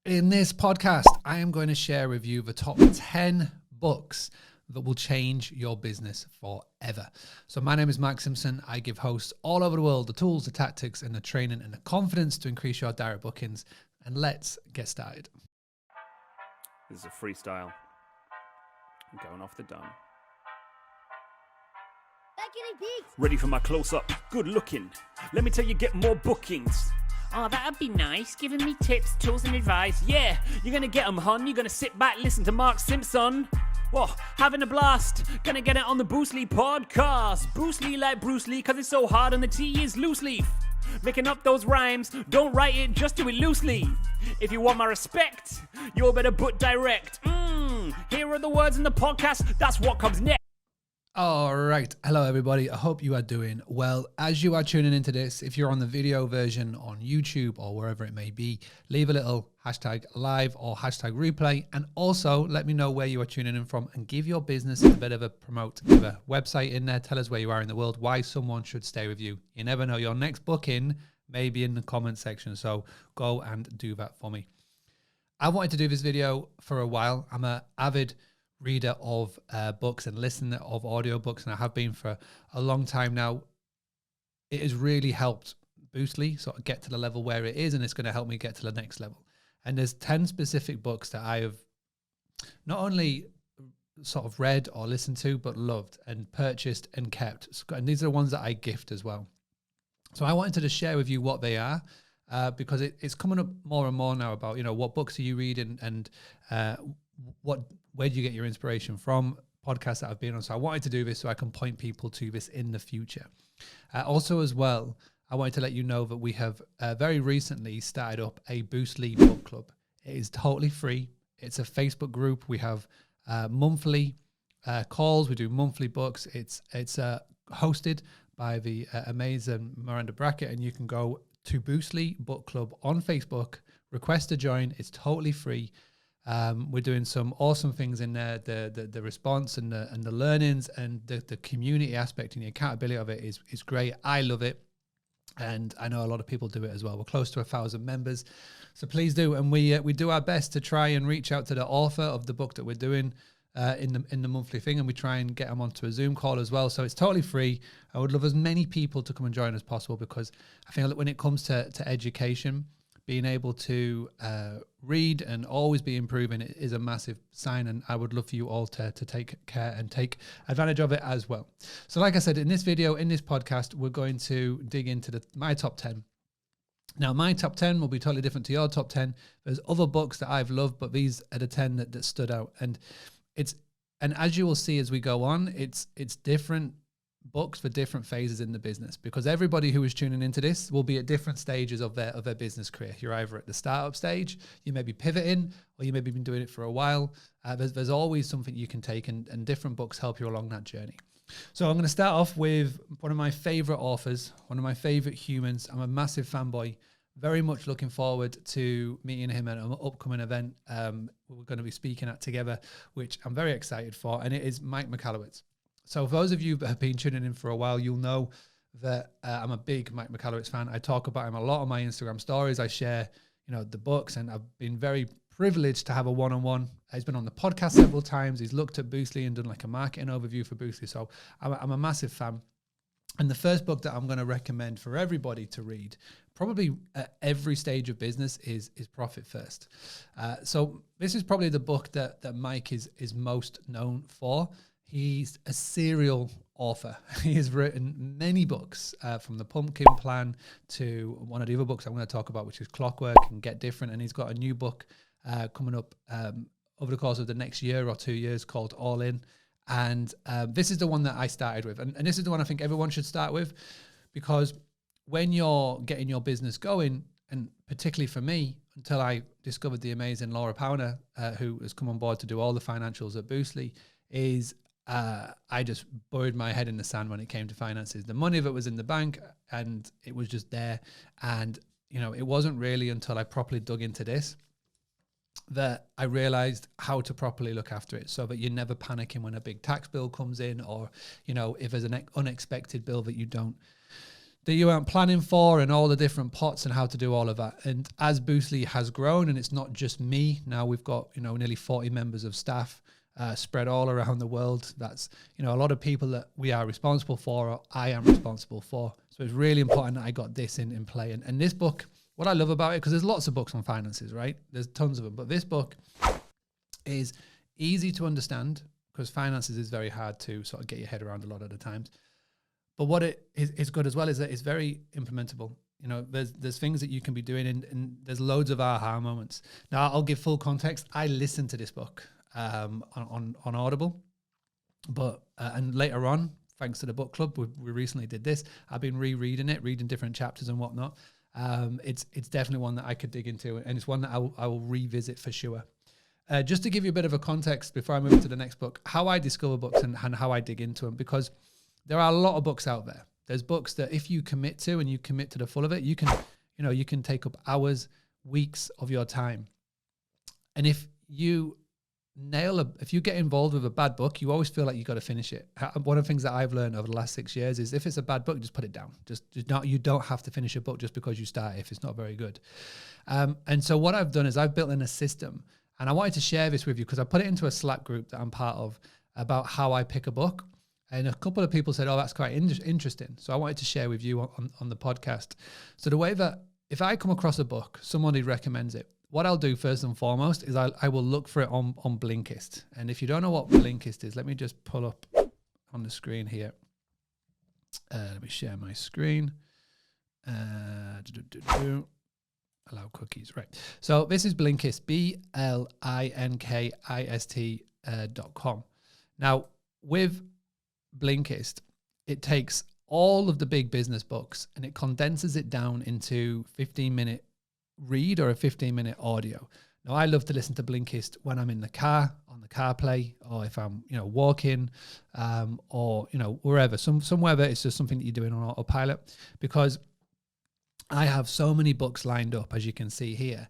In this podcast, I am going to share with you the top 10 books that will change your business forever. So my name is Mark Simpson. I give hosts all over the world the tools, the tactics, and the training and the confidence to increase your direct bookings. And let's get started. This is a freestyle. I'm going off the dome. Ready for my close-up? Good looking. Let me tell you, get more bookings. Oh, that'd be nice. Giving me tips, tools, and advice. Yeah, you're gonna get them, hon. You're gonna sit back, listen to Mark Simpson. Whoa, having a blast. Gonna get it on the Bruce Lee podcast. Bruce Lee like Bruce Lee, cause it's so hard and the T is loose leaf. Making up those rhymes, don't write it, just do it loosely. If you want my respect, you better put direct. Here are the words in the podcast, that's what comes next. All right. Hello, everybody. I hope you are doing well. As you are tuning into this, if you're on the video version on YouTube or wherever it may be, leave a little hashtag live or hashtag replay. And also let me know where you are tuning in from and give your business a bit of a promote. Give a website in there. Tell us where you are in the world, why someone should stay with you. You never know. Your next booking may be in the comment section. So go and do that for me. I wanted to do this video for a while. I'm an avid reader of books and listener of audiobooks, and I have been for a long time now. It has really helped Boostly sort of get to the level where it is, and it's going to help me get to the next level. And there's 10 specific books that I have not only sort of read or listened to, but loved and purchased and kept. And these are the ones that I gift as well. So I wanted to share with you what they are, because it's coming up more and more now about, what books are you reading and where do you get your inspiration from, podcasts that I've been on. So I wanted to do this so I can point people to this in the future. Also as well, I wanted to let you know that we have very recently started up a Boostly book club. It is totally free. It's a Facebook group. We have monthly calls. We do monthly books. It's hosted by the amazing Miranda Brackett, and you can go to Boostly Book Club on Facebook, request to join. It's totally free. We're doing some awesome things in there. The response and the learnings and the community aspect and the accountability of it is great. I love it, and I know a lot of people do it as well. We're close to 1,000 members, so please do. And we do our best to try and reach out to the author of the book that we're doing in the monthly thing, and we try and get them onto a Zoom call as well. So it's totally free. I would love as many people to come and join as possible, because I think that when it comes to education, being able to read and always be improving is a massive sign, and I would love for you all to take care and take advantage of it as well. So like I said, in this video, in this podcast, we're going to dig into my top 10. Now, my top 10 will be totally different to your top 10. There's other books that I've loved, but these are the 10 that stood out. And as you will see as we go on, it's different books for different phases in the business, because everybody who is tuning into this will be at different stages of their business career. You're either at the startup stage, you may be pivoting, or you may be been doing it for a while. There's always something you can take, and different books help you along that journey. So I'm going to start off with one of my favorite authors, one of my favorite humans. I'm a massive fanboy, very much looking forward to meeting him at an upcoming event we're going to be speaking at together, which I'm very excited for, and it is Mike Michalowicz. So for those of you that have been tuning in for a while, you'll know that I'm a big Mike Michalowicz fan. I talk about him a lot on my Instagram stories. I share, the books, and I've been very privileged to have a one-on-one. He's been on the podcast several times. He's looked at Boostly and done like a marketing overview for Boostly. So I'm a massive fan. And the first book that I'm going to recommend for everybody to read, probably at every stage of business, is Profit First. So this is probably the book that Mike is most known for. He's a serial author. He has written many books, from The Pumpkin Plan to one of the other books I'm going to talk about, which is Clockwork and Get Different. And he's got a new book coming up over the course of the next year or 2 years called All In. And this is the one that I started with. And this is the one I think everyone should start with, because when you're getting your business going, and particularly for me, until I discovered the amazing Laura Powner, who has come on board to do all the financials at Boostly, I just buried my head in the sand when it came to finances. The money that was in the bank, and it was just there. And, it wasn't really until I properly dug into this that I realized how to properly look after it, so that you're never panicking when a big tax bill comes in, or, if there's an unexpected bill that you don't that you weren't planning for, and all the different pots and how to do all of that. And as Boostly has grown, and it's not just me, now we've got, nearly 40 members of staff spread all around the world. That's, a lot of people that we are responsible for, or I am responsible for. So it's really important that I got this in play. And this book, what I love about it, because there's lots of books on finances, right? There's tons of them. But this book is easy to understand, because finances is very hard to sort of get your head around a lot of the times. But what it is good as well is that it's very implementable. There's things that you can be doing, and there's loads of aha moments. Now, I'll give full context. I listened to this book on Audible, but and later on, thanks to the book club, we recently did this. I've been rereading it, reading different chapters and whatnot. It's definitely one that I could dig into, and it's one that I will revisit for sure. Just to give you a bit of a context before I move to the next book, how I discover books and how I dig into them, because there are a lot of books out there. There's books that if you commit to, and you commit to the full of it, you can take up hours, weeks of your time. And if you get involved with a bad book, you always feel like you got to finish it. One of the things that I've learned over the last 6 years is if it's a bad book, just put it down. You don't have to finish a book just because you start if it's not very good. And so what I've done is I've built in a system, and I wanted to share this with you because I put it into a Slack group that I'm part of about how I pick a book. And a couple of people said, oh, that's quite interesting. So I wanted to share with you on the podcast. So the way that if I come across a book, somebody recommends it, what I'll do first and foremost is I will look for it on Blinkist. And if you don't know what Blinkist is, let me just pull up on the screen here. Let me share my screen. Allow cookies, right. So this is Blinkist, BLINKIST.com. Now, with Blinkist, it takes all of the big business books and it condenses it down into 15-minute read or a 15-minute audio. Now, I love to listen to Blinkist when I'm in the car, on the CarPlay, or if I'm, walking, or, wherever, somewhere that it's just something that you're doing on autopilot, because I have so many books lined up, as you can see here,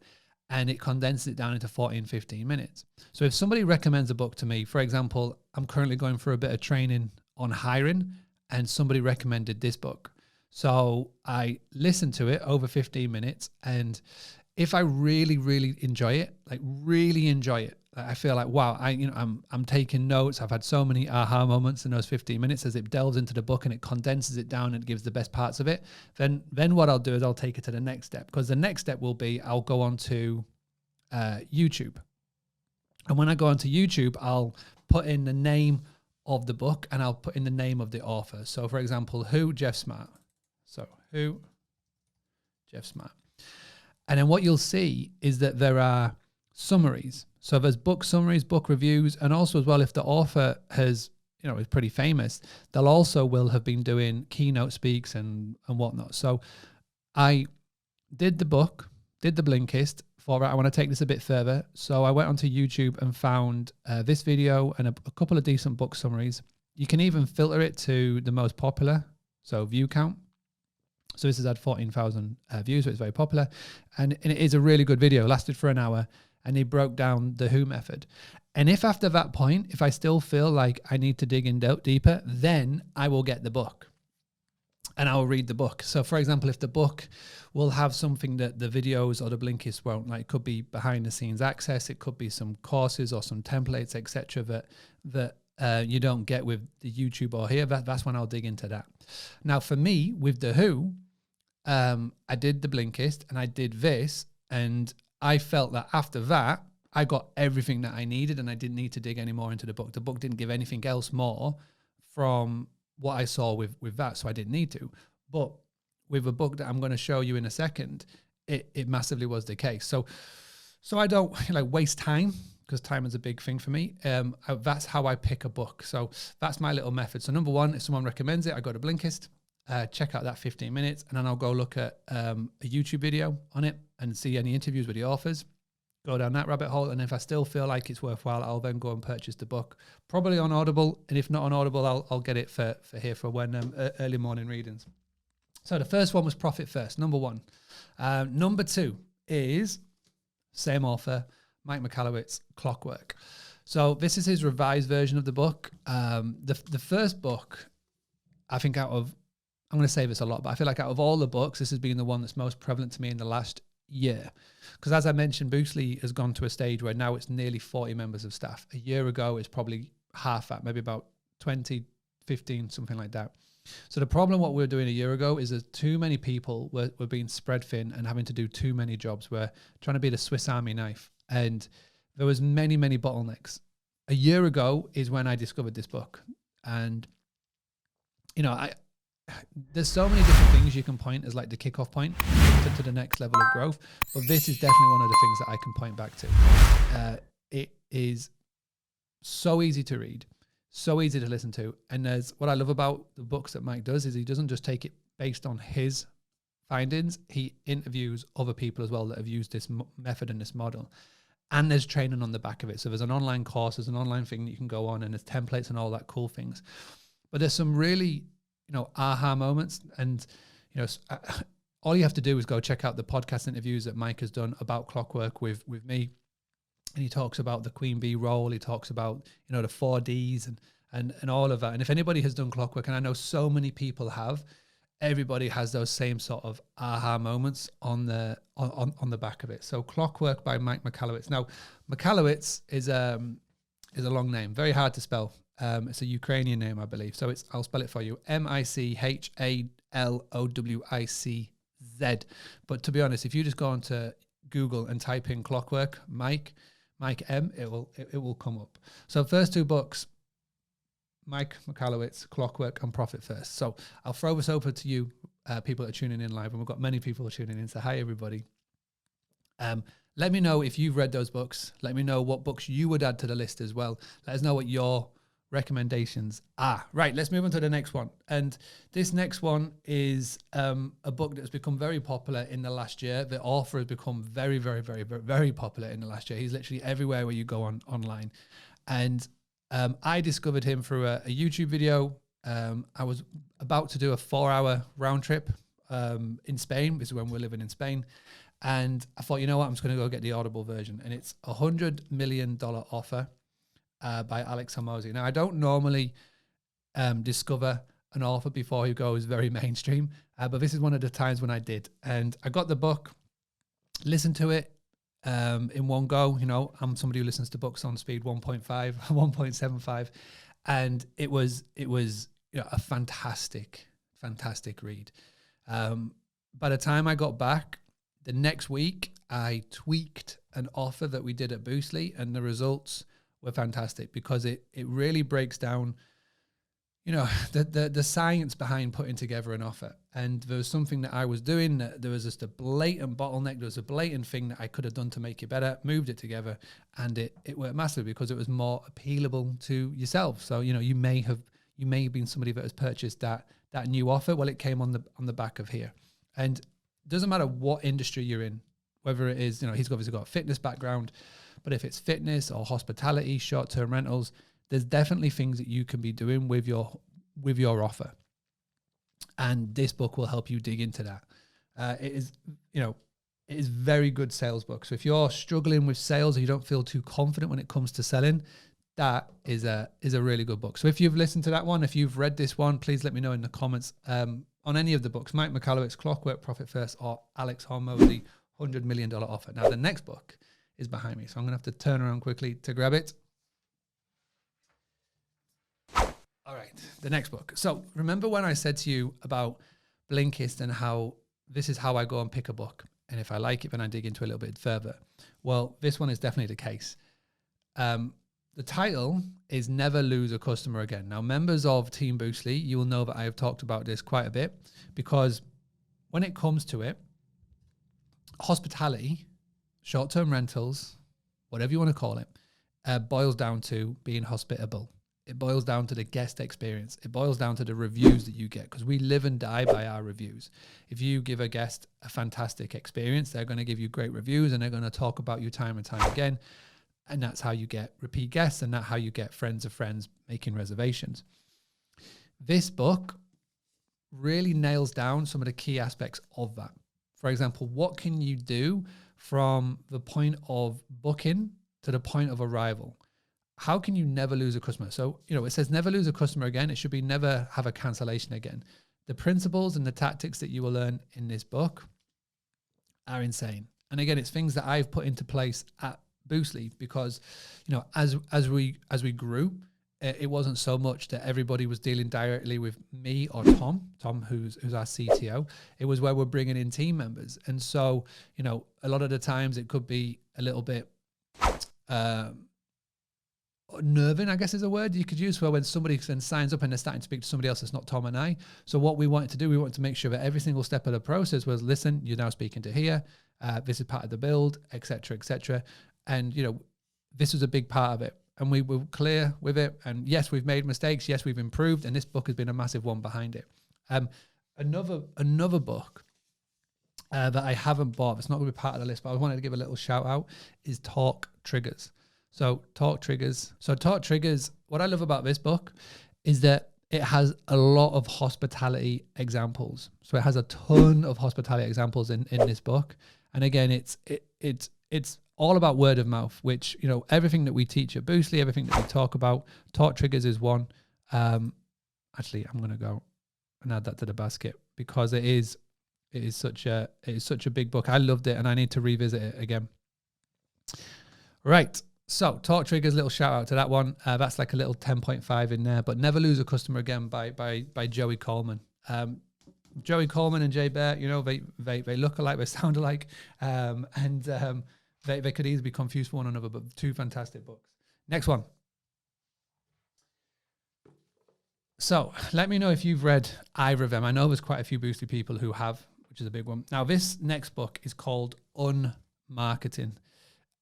and it condenses it down into 14, 15 minutes. So if somebody recommends a book to me, for example, I'm currently going for a bit of training on hiring, and somebody recommended this book. So I listened to it over 15 minutes. And if I really, really enjoy it, I feel like, wow, I'm taking notes. I've had so many aha moments in those 15 minutes as it delves into the book and it condenses it down and gives the best parts of it. Then what I'll do is I'll take it to the next step, because the next step will be I'll go on to YouTube. And when I go onto YouTube, I'll put in the name of the book and I'll put in the name of the author. So for example, Who? Jeff Smart. So Who? Jeff Smart. And then what you'll see is that there are summaries. So there's book summaries, book reviews, and also as well, if the author is pretty famous, they'll also will have been doing keynote speaks and whatnot. So I did the book, did the Blinkist for it. I want to take this a bit further. So I went onto YouTube and found this video and a couple of decent book summaries. You can even filter it to the most popular, so view count. So this has had 14,000 views, so it's very popular. And it is a really good video, lasted for an hour, and he broke down the Who method. And if after that point, if I still feel like I need to dig in deeper, then I will get the book and I will read the book. So for example, if the book will have something that the videos or the Blinkist won't, like it could be behind the scenes access, it could be some courses or some templates, etc., that you don't get with the YouTube or here, that's when I'll dig into that. Now for me, with the Who, I did the Blinkist and I did this, and I felt that after that, I got everything that I needed and I didn't need to dig any more into the book. The book didn't give anything else more from what I saw with that, so I didn't need to. But with a book that I'm going to show you in a second, it massively was the case. So I don't waste time, because time is a big thing for me. That's how I pick a book. So that's my little method. So number one, if someone recommends it, I go to Blinkist, check out that 15 minutes, and then I'll go look at a YouTube video on it and see any interviews with the authors, go down that rabbit hole. And if I still feel like it's worthwhile, I'll then go and purchase the book, probably on Audible. And if not on Audible, I'll get it for here for when early morning readings. So the first one was Profit First, number one. Number two is same author, Mike Michalowicz, Clockwork. So this is his revised version of the book. The first book, I think out of I'm going to say this a lot, but I feel like out of all the books, this has been the one that's most prevalent to me in the last year. Because as I mentioned, Boostly has gone to a stage where now it's nearly 40 members of staff. A year ago, it's probably half that, maybe about 20, 15, something like that. So the problem what we were doing a year ago is that too many people were being spread thin and having to do too many jobs. We're trying to be the Swiss Army knife. And there was many, many bottlenecks. A year ago is when I discovered this book. And, you know, there's so many different things you can point as like the kickoff point to the next level of growth. But this is definitely one of the things that I can point back to. It is so easy to read, so easy to listen to. And there's what I love about the books that Mike does is he doesn't just take it based on his findings. He interviews other people as well that have used this method and this model. And there's training on the back of it. So there's an online course, there's an online thing that you can go on, and there's templates and all that cool things. But there's some really, aha moments. And, all you have to do is go check out the podcast interviews that Mike has done about Clockwork with me. And he talks about the Queen Bee role. He talks about, the 4Ds and all of that. And if anybody has done Clockwork, and I know so many people have, everybody has those same sort of aha moments on the back of it. So Clockwork by Mike Michalowicz. Now, Michalowicz is a long name, very hard to spell. It's a Ukrainian name, I believe. So I'll spell it for you. Michalowicz. But to be honest, if you just go onto Google and type in Clockwork, Mike M, it will come up. So first two books, Mike Michalowicz, Clockwork and Profit First. So I'll throw this over to you, people that are tuning in live, and we've got many people tuning in. So hi, everybody. Let me know if you've read those books. Let me know what books you would add to the list as well. Let us know what your recommendations are. Right, let's move on to the next one. And this next one is a book that's become very popular in the last year. The author has become very, very, very, very, very popular in the last year. He's literally everywhere where you go online. And I discovered him through a YouTube video. I was about to do a 4-hour round trip in Spain. This is when we're living in Spain. And I thought, you know what, I'm just going to go get the Audible version. And it's a $100 million offer by Alex Hormozi. Now, I don't normally discover an author before he goes very mainstream, but this is one of the times when I did. And I got the book, listened to it in one go. I'm somebody who listens to books on speed 1.5, 1.75. And it was a fantastic read. By the time I got back, the next week, I tweaked an offer that we did at Boostly, and the results were fantastic because it really breaks down, the science behind putting together an offer. And there was something that I was doing that there was just a blatant bottleneck. There was a blatant thing that I could have done to make it better, moved it together, and it worked massively because it was more appealable to yourself. So, you may have been somebody that has purchased that new offer. Well, it came on the back of here. And it doesn't matter what industry you're in, whether it is, he's obviously got a fitness background, but if it's fitness or hospitality, short-term rentals, there's definitely things that you can be doing with your offer. And this book will help you dig into that. It is very good sales book. So if you're struggling with sales or you don't feel too confident when it comes to selling, that is a really good book. So if you've listened to that one, if you've read this one, please let me know in the comments on any of the books, Mike Michalowicz, Clockwork, Profit First, or Alex Hormozi, $100 million offer. Now, the next book is behind me, so I'm going to have to turn around quickly to grab it. All right, the next book. So remember when I said to you about Blinkist and how this is how I go and pick a book, and if I like it, then I dig into it a little bit further. Well, this one is definitely the case. The title is Never Lose a Customer Again. Now, members of Team Boostly, you will know that I have talked about this quite a bit because when it comes to it, hospitality, short-term rentals, whatever you want to call it, boils down to being hospitable. It boils down to the guest experience. It boils down to the reviews that you get because we live and die by our reviews. If you give a guest a fantastic experience, they're going to give you great reviews and they're going to talk about you time and time again. And that's how you get repeat guests, and that's how you get friends of friends making reservations. This book really nails down some of the key aspects of that. For example, what can you do from the point of booking to the point of arrival? How can you never lose a customer? So, it says never lose a customer again. It should be never have a cancellation again. the principles and the tactics that you will learn in this book are insane. And again, it's things that I've put into place at Boostly because, you know, as we grew, it wasn't so much that everybody was dealing directly with me or Tom, who's our CTO. It was where we're bringing in team members. And so, you know, a lot of the times it could be a little bit nerving, I guess is a word you could use for when somebody then signs up and they're starting to speak to somebody else that's not Tom and I. So what we wanted to do, we wanted to make sure that every single step of the process was, listen, you're now speaking to here, this is part of the build, etc., etc. And, you know, this was a big part of it. And we were clear with it. And yes, we've made mistakes. Yes, we've improved. And this book has been a massive one behind it. Another book that I haven't bought, it's not going to be part of the list, but I wanted to give a little shout out, is Talk Triggers. So Talk Triggers, what I love about this book is that it has a lot of hospitality examples. So it has a ton of hospitality examples in this book. And again, it's all about word of mouth, which, you know, everything that we teach at Boostly, everything that we talk about, Talk Triggers is one. Actually, I'm going to go and add that to the basket because it is such a big book. I loved it and I need to revisit it again. Right. So Talk Triggers, little shout out to that one. That's like a little 10.5 in there, but Never Lose a Customer Again by Joey Coleman. Joey Coleman and Jay Bear, you know, they look alike, they sound alike. They could easily be confused for one another, but two fantastic books. Next one. So let me know if you've read either of them. I know there's quite a few Boostly people who have, which is a big one. Now, this next book is called Unmarketing.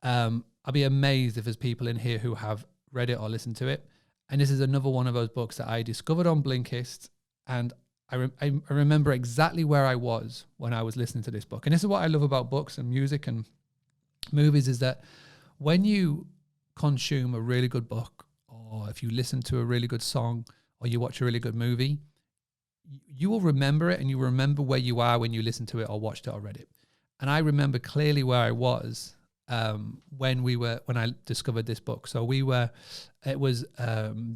I'll be amazed if there's people in here who have read it or listened to it. And this is another one of those books that I discovered on Blinkist. And I remember exactly where I was when I was listening to this book. And this is what I love about books and music and movies, is that when you consume a really good book, or if you listen to a really good song, or you watch a really good movie, you will remember it, and you remember where you are when you listen to it or watched it or read it. And I remember clearly where I was when I discovered this book. So it was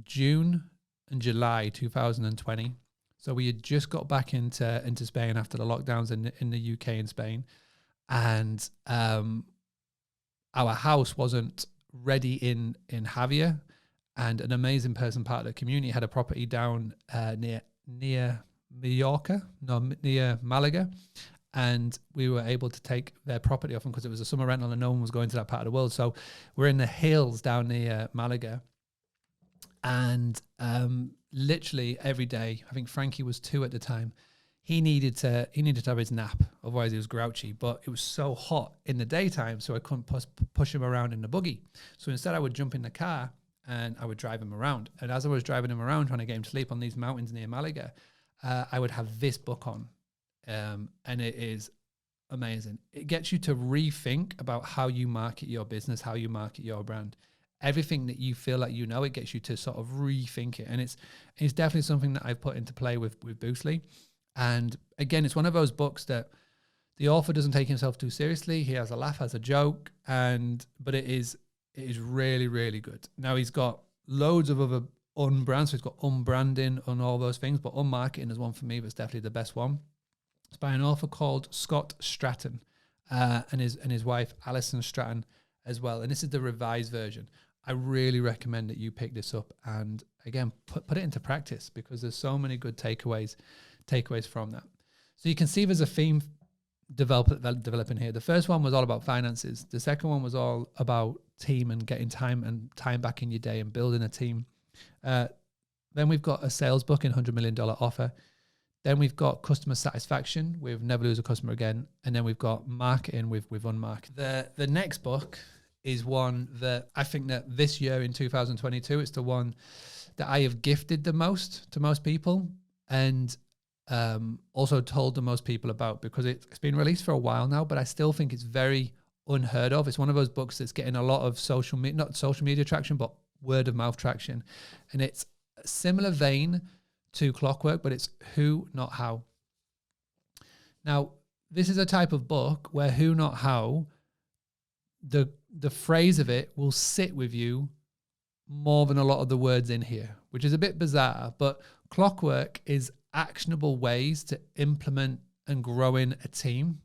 June and July 2020. So we had just got back into Spain after the lockdowns in the UK and Spain, and our house wasn't ready in Javier, and an amazing person, part of the community, had a property down near Malaga. And we were able to take their property off them because it was a summer rental and no one was going to that part of the world. So we're in the hills down near Malaga. And literally every day, I think Frankie was 2 at the time, he needed to have his nap. Otherwise he was grouchy. But it was so hot in the daytime, so I couldn't push him around in the buggy. So instead I would jump in the car and I would drive him around. And as I was driving him around, trying to get him to sleep on these mountains near Malaga, I would have this book on. And it is amazing. It gets you to rethink about how you market your business, how you market your brand. Everything that you feel like you know, it gets you to sort of rethink it. And it's definitely something that I've put into play with Boostly. And again, it's one of those books that the author doesn't take himself too seriously. He has a laugh, has a joke, but it is really, really good. Now he's got loads of other unbrands. So he's got unbranding and all those things, but unmarketing is one for me that's definitely the best one. It's by an author called Scott Stratton and his wife Alison Stratton as well. And this is the revised version. I really recommend that you pick this up and again put it into practice, because there's so many good takeaways from that. So you can see there's a theme developing here. The first one was all about finances. The second one was all about team and getting time back in your day and building a team. Then we've got a sales book in $100 Million Offer. Then we've got customer satisfaction with Never Lose a Customer Again. And then we've got marketing with Unmarketing. The next book is one that I think that this year in 2022, it's the one that I have gifted the most to most people, and also told the most people about, because it's been released for a while now, but I still think it's very unheard of. It's one of those books that's getting a lot of not social media traction, but word of mouth traction. And it's a similar vein to Clockwork, but it's Who, Not How. Now, this is a type of book where Who, Not How, the phrase of it will sit with you more than a lot of the words in here, which is a bit bizarre, but Clockwork is actionable ways to implement and grow in a team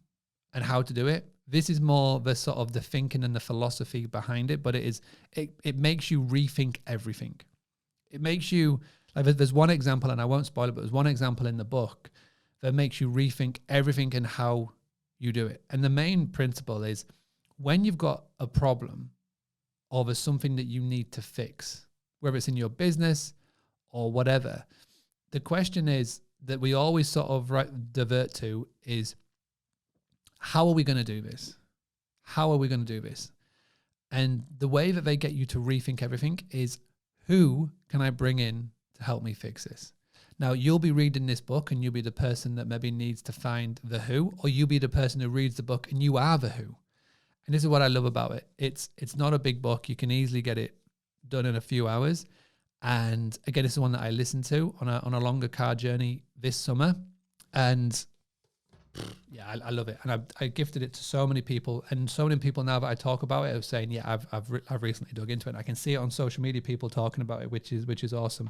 and how to do it. This is more the sort of the thinking and the philosophy behind it, but it makes you rethink everything. It makes you, like, there's one example, and I won't spoil it, but there's one example in the book that makes you rethink everything and how you do it. And the main principle is, when you've got a problem or there's something that you need to fix, whether it's in your business or whatever, the question is that we always sort of divert to is, how are we going to do this? How are we going to do this? And the way that they get you to rethink everything is, who can I bring in to help me fix this? Now, you'll be reading this book and you'll be the person that maybe needs to find the who, or you'll be the person who reads the book and you are the who. And this is what I love about it. It's not a big book. You can easily get it done in a few hours. And again, this is one that I listened to on a longer car journey this summer. And yeah, I love it. And I gifted it to so many people, and so many people now that I talk about it are saying, yeah, I've recently dug into it. And I can see it on social media, people talking about it, which is awesome.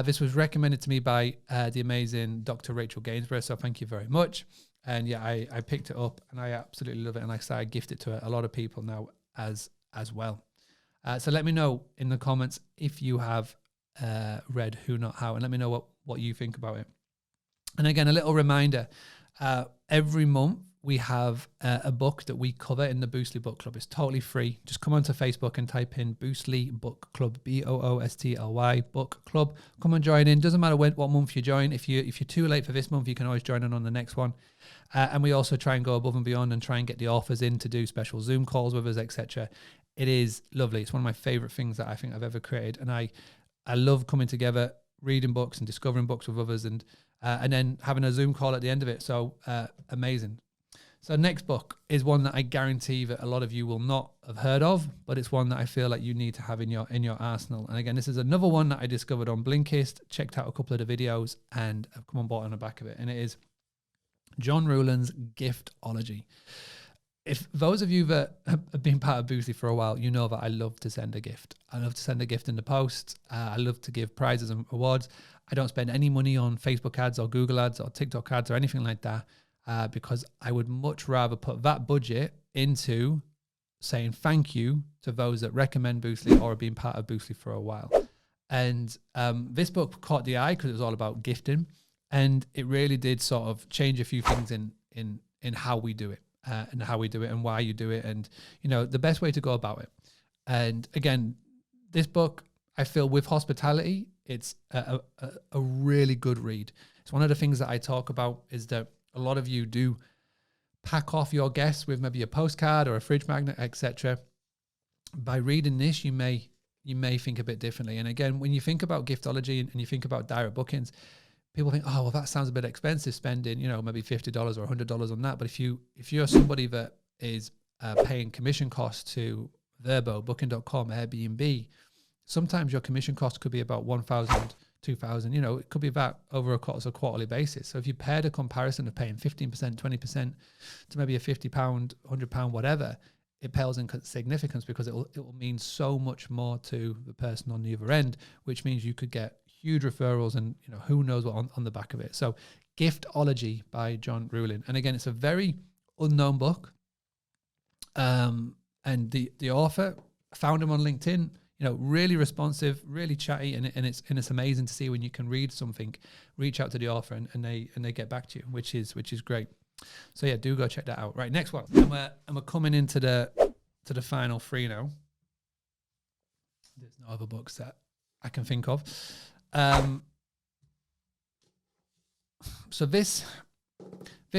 This was recommended to me by the amazing Dr. Rachel Gainsborough. So thank you very much. And yeah, I picked it up and I absolutely love it. And I gift it to a lot of people now as well. So let me know in the comments if you have read Who Not How, and let me know what you think about it. And again, a little reminder, every month we have a book that we cover in the Boostly Book Club. It's totally free. Just come onto Facebook and type in Boostly Book Club, Boostly Book Club. Come and join in. Doesn't matter what month you join. If you're too late for this month, you can always join in on the next one. And we also try and go above and beyond and try and get the authors in to do special Zoom calls with us, etc. It is lovely. It's one of my favorite things that I think I've ever created. And I love coming together, reading books and discovering books with others, and then having a Zoom call at the end of it. So amazing. So next book is one that I guarantee that a lot of you will not have heard of, but it's one that I feel like you need to have in your arsenal. And again, this is another one that I discovered on Blinkist, checked out a couple of the videos, and I've come on board on the back of it. And it is John Ruhlen's Gift-Ology. If those of you that have been part of Boostly for a while, you know that I love to send a gift. I love to send a gift in the post. I love to give prizes and awards. I don't spend any money on Facebook ads or Google ads or TikTok ads or anything like that, because I would much rather put that budget into saying thank you to those that recommend Boostly or have been part of Boostly for a while. And this book caught the eye because it was all about gifting, and it really did sort of change a few things in how we do it. And how we do it and why you do it, and the best way to go about it. And again, this book, I feel, with hospitality, it's a really good read. It's one of the things that I talk about is that a lot of you do pack off your guests with maybe a postcard or a fridge magnet, etc. By reading this, you may think a bit differently. And again, when you think about Gift-Ology and you think about direct bookings, people think, oh, well, that sounds a bit expensive, spending, maybe $50 or $100 on that. But if you're somebody that is paying commission costs to Verbo, Booking.com, Airbnb, sometimes your commission cost could be about $1,000, $2,000. It could be that over a quarterly basis. So if you paired a comparison of paying 15%, 20% to maybe a £50, £100, whatever, it pales in significance because it will mean so much more to the person on the other end, which means you could get huge referrals and who knows what on the back of it. So Gift-Ology by John Ruhlen. And again, it's a very unknown book. And the author, I found him on LinkedIn, really responsive, really chatty, and it's amazing to see when you can read something, reach out to the author and they get back to you, which is great. So yeah, do go check that out. Right, next one. And we're coming into the final three now. There's no other books that I can think of. So this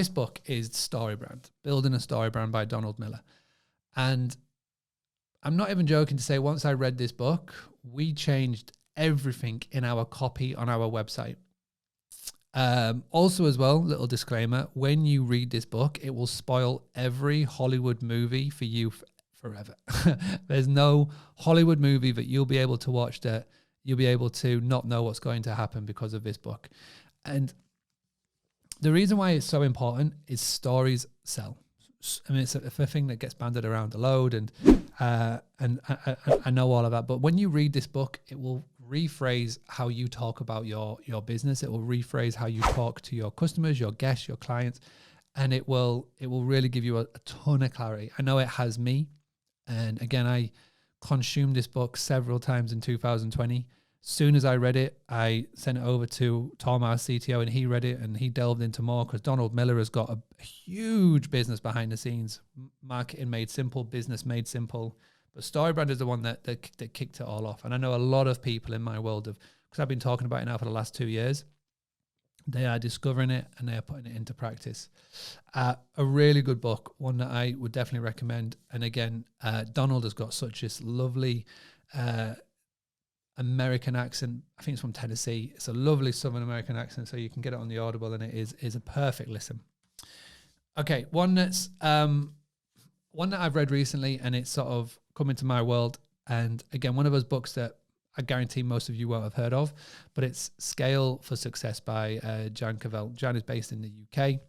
book is Story Brand, Building a Story Brand by Donald Miller. And I'm not even joking to say, once I read this book, we changed everything in our copy on our website. Also as well, little disclaimer, when you read this book, it will spoil every Hollywood movie for you forever. There's no Hollywood movie that you'll be able to watch that you'll be able to not know what's going to happen because of this book. And the reason why it's so important is stories sell. I mean, it's a thing that gets banded around a load, and I know all of that. But when you read this book, it will rephrase how you talk about your business. It will rephrase how you talk to your customers, your guests, your clients, and it will really give you a ton of clarity. I know it has me. And again, I consumed this book several times in 2020. Soon as I read it, I sent it over to Tom, our CTO, and he read it and he delved into more, because Donald Miller has got a huge business behind the scenes. Marketing made simple, business made simple. But StoryBrand is the one that kicked it all off. And I know a lot of people in my world because I've been talking about it now for the last 2 years, they are discovering it and they are putting it into practice. A really good book, one that I would definitely recommend. And again, Donald has got such this lovely American accent. I think it's from Tennessee. It's a lovely Southern American accent, so you can get it on the Audible, and it is a perfect listen. Okay, one that I've read recently, and it's sort of come into my world. And again, one of those books that I guarantee most of you won't have heard of, but it's Scale for Success by Jan Cavell. Jan is based in the UK.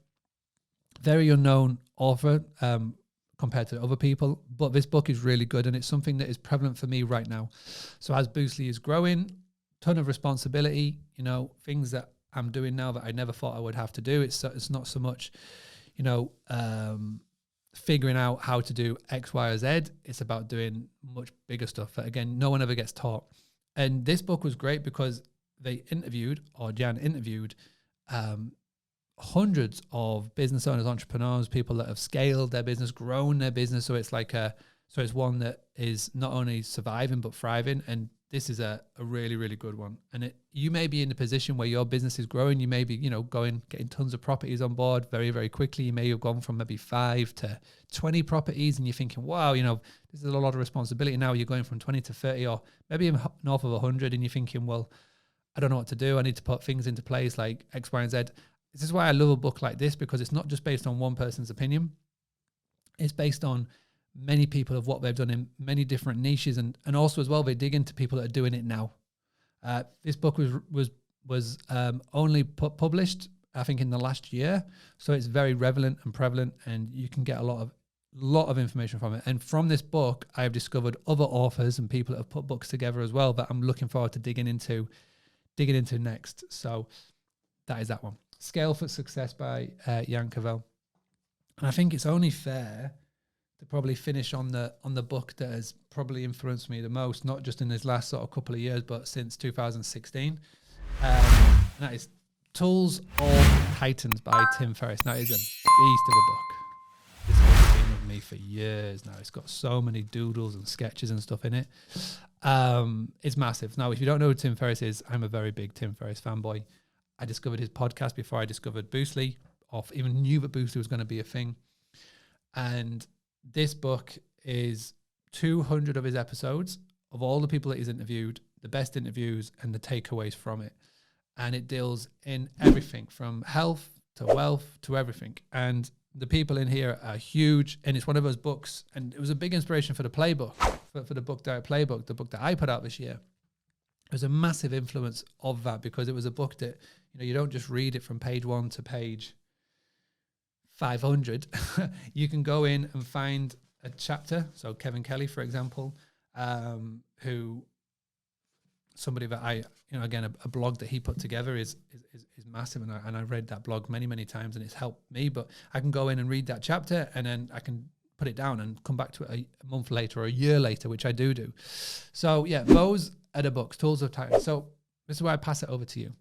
Very unknown author compared to other people, but this book is really good, and it's something that is prevalent for me right now. So as Boostly is growing, ton of responsibility, things that I'm doing now that I never thought I would have to do. It's not so much, figuring out how to do X, Y, or Z. It's about doing much bigger stuff that, again, no one ever gets taught. And this book was great because Jan interviewed hundreds of business owners, entrepreneurs, people that have scaled their business, grown their business. So it's it's one that is not only surviving but thriving. And this is a really, really good one. And you may be in a position where your business is growing. You may be, getting tons of properties on board very, very quickly. You may have gone from maybe 5 to 20 properties, and you're thinking, wow, this is a lot of responsibility. Now you're going from 20 to 30, or maybe north of 100, and you're thinking, well, I don't know what to do. I need to put things into place like X, Y, and Z. This is why I love a book like this, because it's not just based on one person's opinion. It's based on many people of what they've done in many different niches, and also as well, they dig into people that are doing it now. This book was only published, I think, in the last year, so it's very relevant and prevalent, and you can get a lot of information from it. And from this book, I have discovered other authors and people that have put books together as well that I'm looking forward to digging into next. So that is that one. Scale for Success by Jan Cavell. And I think it's only fair to probably finish on the book that has probably influenced me the most, not just in this last sort of couple of years, but since 2016. And that is Tools of Titans by Tim Ferriss. Now, it is a beast of a book. This book has been with me for years now. It's got so many doodles and sketches and stuff in it. It's massive. Now, if you don't know who Tim Ferriss is, I'm a very big Tim Ferriss fanboy. I discovered his podcast before I discovered Boostly, or even knew that Boostly was going to be a thing. And this book is 200 of his episodes of all the people that he's interviewed, the best interviews and the takeaways from it. And it deals in everything from health to wealth to everything. And the people in here are huge. And it's one of those books. And it was a big inspiration for the Playbook, for the book Playbook, the book that I put out this year. It was a massive influence of that, because it was a book that, you don't just read it from page 1 to page 500. You can go in and find a chapter. So Kevin Kelly, for example, who somebody that I, again, a blog that he put together is massive. And I read that blog many, many times, and it's helped me. But I can go in and read that chapter, and then I can put it down and come back to it a month later or a year later, which I do. So yeah, those are the books, Tools of Titans. So this is where I pass it over to you.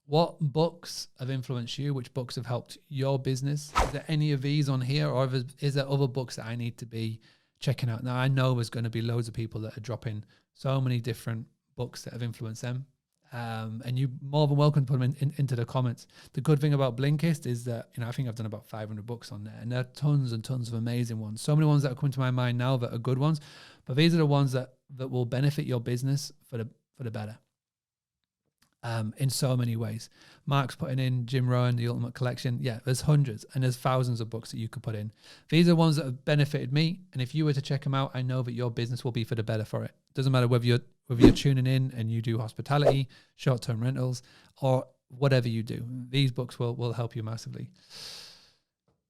What books have influenced you? Which books have helped your business? Is there any of these on here, or is there other books that I need to be checking out? Now, I know there's going to be loads of people that are dropping so many different books that have influenced them. And you're more than welcome to put them into the comments. The good thing about Blinkist is that, I think I've done about 500 books on there, and there are tons and tons of amazing ones. So many ones that are coming to my mind now that are good ones, but these are the ones that will benefit your business for the better. In so many ways. Mark's putting in Jim Rohn, The Ultimate Collection. Yeah, there's hundreds and there's thousands of books that you could put in. These are ones that have benefited me, and if you were to check them out, I know that your business will be for the better for it. Doesn't matter whether you're tuning in and you do hospitality, short-term rentals, or whatever you do. These books will help you massively.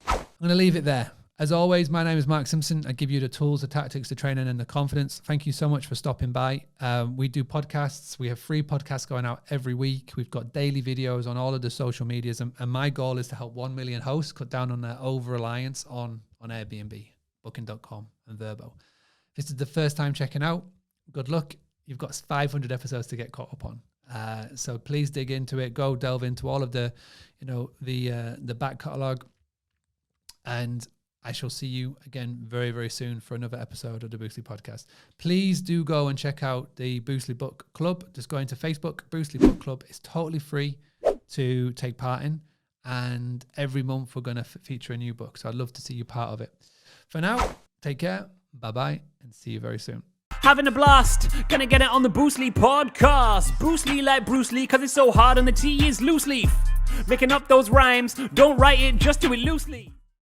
I'm going to leave it there. As always, my name is Mark Simpson. I give you the tools, the tactics, the training, and the confidence. Thank you so much for stopping by. We do podcasts. We have free podcasts going out every week. We've got daily videos on all of the social medias. And my goal is to help 1 million hosts cut down on their over-reliance on Airbnb, Booking.com, and Vrbo. If this is the first time checking out, good luck. You've got 500 episodes to get caught up on. So please dig into it. Go delve into all of the back catalogue. And I shall see you again very, very soon for another episode of the Boostly podcast. Please do go and check out the Boostly Book Club. Just go into Facebook, Boostly Book Club. It's totally free to take part in. And every month we're going to feature a new book. So I'd love to see you part of it. For now, take care. Bye-bye. And see you very soon. Having a blast, gonna get it on the Boostly podcast. Boostly like Bruce Lee, cause it's so hard and the T is loose leaf. Making up those rhymes, don't write it, just do it loosely.